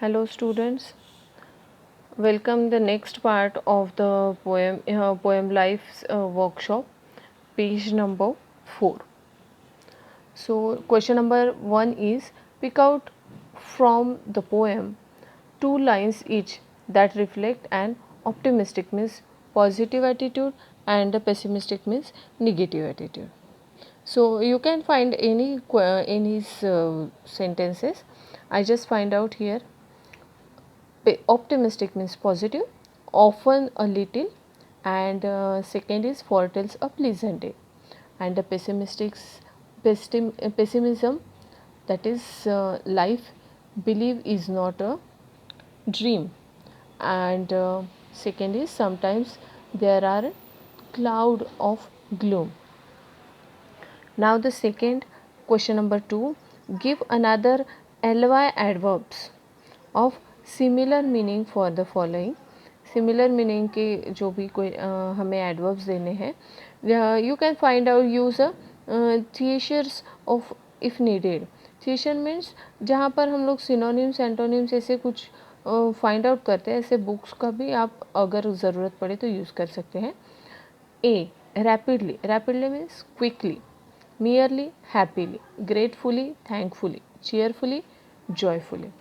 Hello students, welcome the next part of the poem Life's workshop, page number 4. So question number 1 is pick out from the poem 2 lines each that reflect an optimistic means positive attitude and a pessimistic means negative attitude. So you can find any sentences. I just find out here. Optimistic means positive, often a little, and second is foretells a pleasant day, and the pessimism, that is life believe is not a dream, and second is sometimes there are cloud of gloom. Now the second question number 2, give another ly adverbs of similar meaning for the following. Similar meaning के जो भी कोई हमें adverbs देने हैं, you can find out use a thesaurus of if needed. Thesaurus means जहाँ पर हम लोग सिनोनिम्स एंटोनिम्स ऐसे कुछ फाइंड आउट करते हैं, ऐसे बुक्स का भी आप अगर ज़रूरत पड़े तो यूज़ कर सकते हैं. A rapidly, rapidly means quickly, merely happily, gratefully, thankfully, cheerfully, joyfully.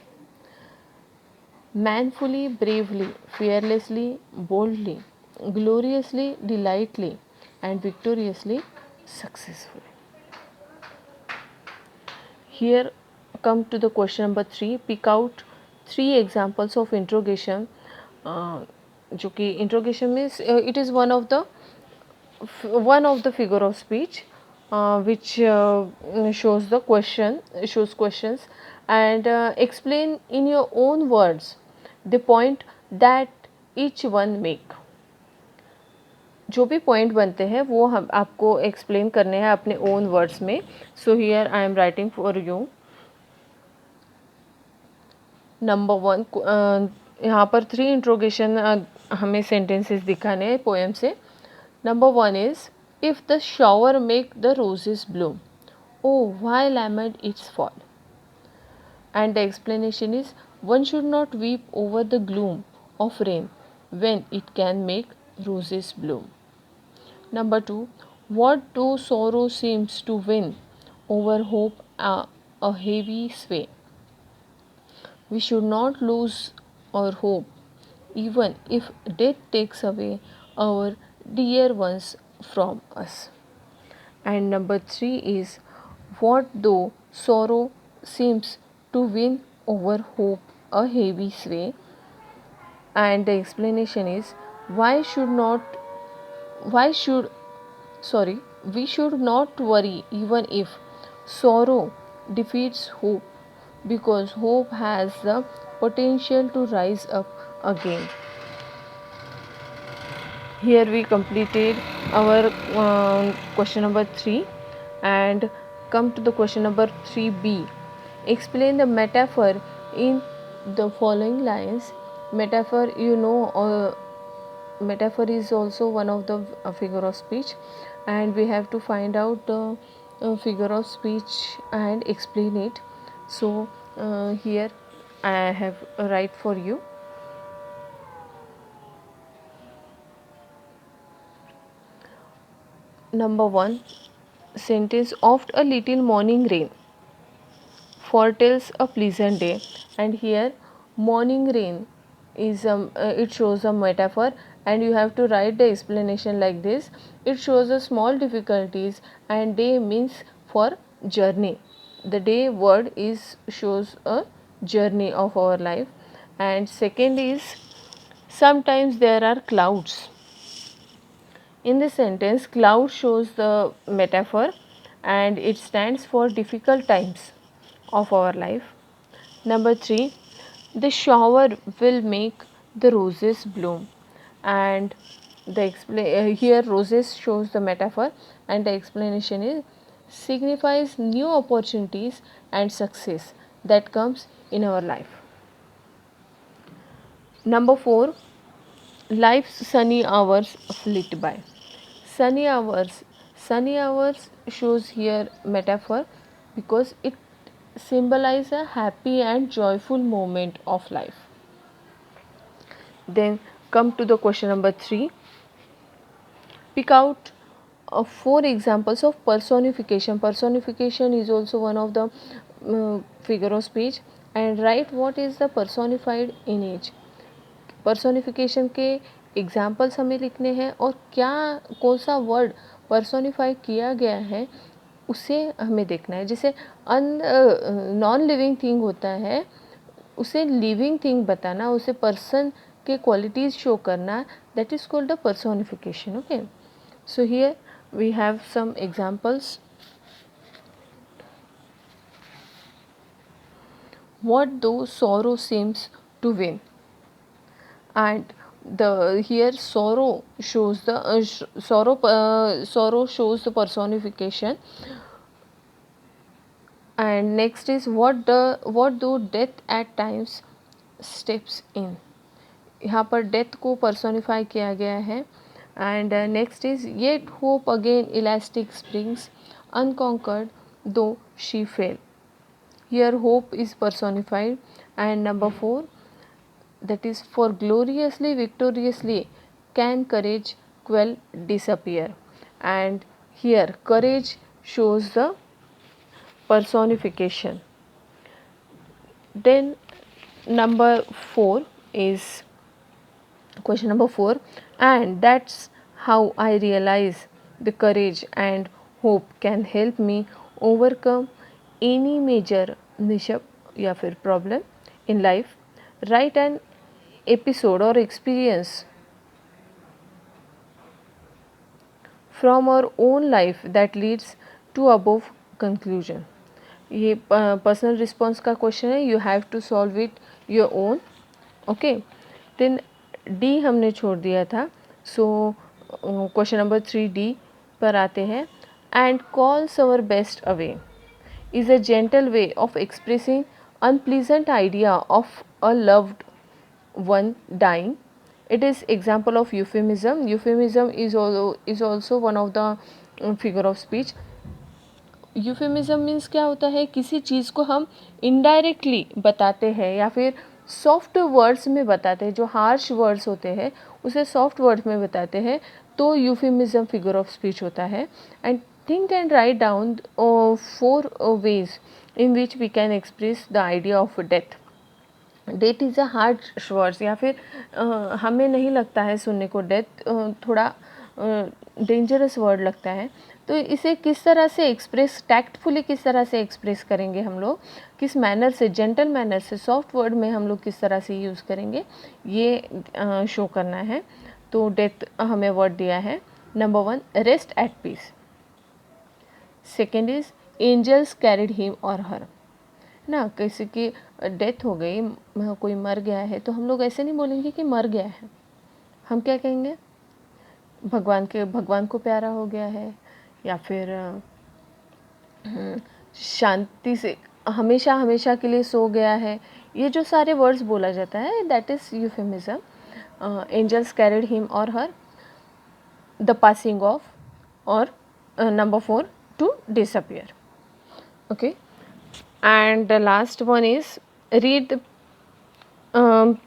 Manfully, bravely, fearlessly, boldly, gloriously, delightfully, and victoriously, successfully. Here come to the question number 3. Pick out 3 examples of interrogation. जो कि interrogation means it is one of the figure of speech which shows questions, and explain in your own words the point that each one make. जो भी point बनते हैं वो हम आपको explain करने हैं अपने ओन वर्ड्स में. So here I am writing for you. Number 1, यहाँ पर 3 इंट्रोगेशन हमें सेंटेंसेस दिखाने हैं पोएम से. Number 1 is if the shower make the roses bloom, oh why lament its fall. And the explanation is one should not weep over the gloom of rain when it can make roses bloom. Number 2, what do sorrow seems to win over hope a heavy sway. We should not lose our hope even if death takes away our dear ones from us. And number 3 is what though sorrow seems to win over hope a heavy sway. And the explanation is we should not worry even if sorrow defeats hope because hope has the potential to rise up again. Here we completed our question number 3 and come to the question number 3b. Explain the metaphor in the following lines. Metaphor, metaphor is also one of the figure of speech, and we have to find out the figure of speech and explain it. So here I have write for you. Number 1 sentence, oft a little morning rain foretells a pleasant day. And here morning rain is it shows a metaphor, and you have to write the explanation like this. It shows a small difficulties and day means for journey. The day word is shows a journey of our life. And second is sometimes there are clouds. In this sentence, cloud shows the metaphor and it stands for difficult times of our life. Number 3, the shower will make the roses bloom, and here roses shows the metaphor, and the explanation is signifies new opportunities and success that comes in our life. Number 4, life's sunny hours flit by. Sunny hours shows here metaphor because it symbolize a happy and joyful moment of life. Then come to the question number 3. Pick out 4 examples of personification. Personification is also one of the figure of speech, and write what is the personified image. Personification के examples हमें लिखने हैं और क्या कौन सा word personify किया गया है उसे हमें देखना है. जैसे नॉन लिविंग थिंग होता है, उसे लिविंग थिंग बताना, उसे पर्सन के क्वालिटीज़ शो करना, that is called the personification. Okay, so here we have some examples. What though sorrow seems to win? And the here sorrow shows the sorrow shows the personification. And next is what though death at times steps in. यहाँ पर death को personify किया गया है. And next is yet hope again elastic springs unconquered though she fell. Here hope is personified. And number 4, that is for gloriously victoriously can courage quell disappear. And here courage shows the personification. Then number 4 is question number 4, and that's how I realize the courage and hope can help me overcome any major mishap या फिर problem in life. Right an episode और experience from our own life that leads to above conclusion. ये personal response का question है. You have to solve it your own. Okay, then D हमने छोड़ दिया था. सो क्वेश्चन नंबर 3 डी पर आते हैं. And calls our best away is a gentle way of expressing unpleasant idea of a loved one dying. It is example of euphemism. Euphemism is also one of the figure of speech. Euphemism means क्या होता है, किसी चीज़ को हम indirectly बताते हैं या फिर सॉफ्ट वर्ड्स में बताते हैं. जो हार्श वर्ड्स होते हैं उसे सॉफ्ट वर्ड्स में बताते हैं, तो यूफेमिज्म फिगर ऑफ स्पीच होता है. And think and write down 4 ways in which we can express the idea of death. Death is a hard words, या फिर हमें नहीं लगता है सुनने को डेथ थोड़ा डेंजरस वर्ड लगता है. तो इसे किस तरह से एक्सप्रेस, टैक्टफुली किस तरह से एक्सप्रेस करेंगे हम लोग, किस मैनर से, जेंटल मैनर से, सॉफ्ट वर्ड में हम लोग किस तरह से यूज़ करेंगे, ये शो करना है. तो डेथ हमें वर्ड दिया है. Number 1 rest at peace. Second is angels carried him or her. ना किसी की डेथ हो गई, कोई मर गया है, तो हम लोग ऐसे नहीं बोलेंगे कि मर गया है. हम क्या कहेंगे, भगवान को प्यारा हो गया है, या फिर शांति से हमेशा हमेशा के लिए सो गया है. ये जो सारे वर्ड्स बोला जाता है that is euphemism. Angels carried him or her, the passing of, और number 4 to disappear. Okay, and the last one is read the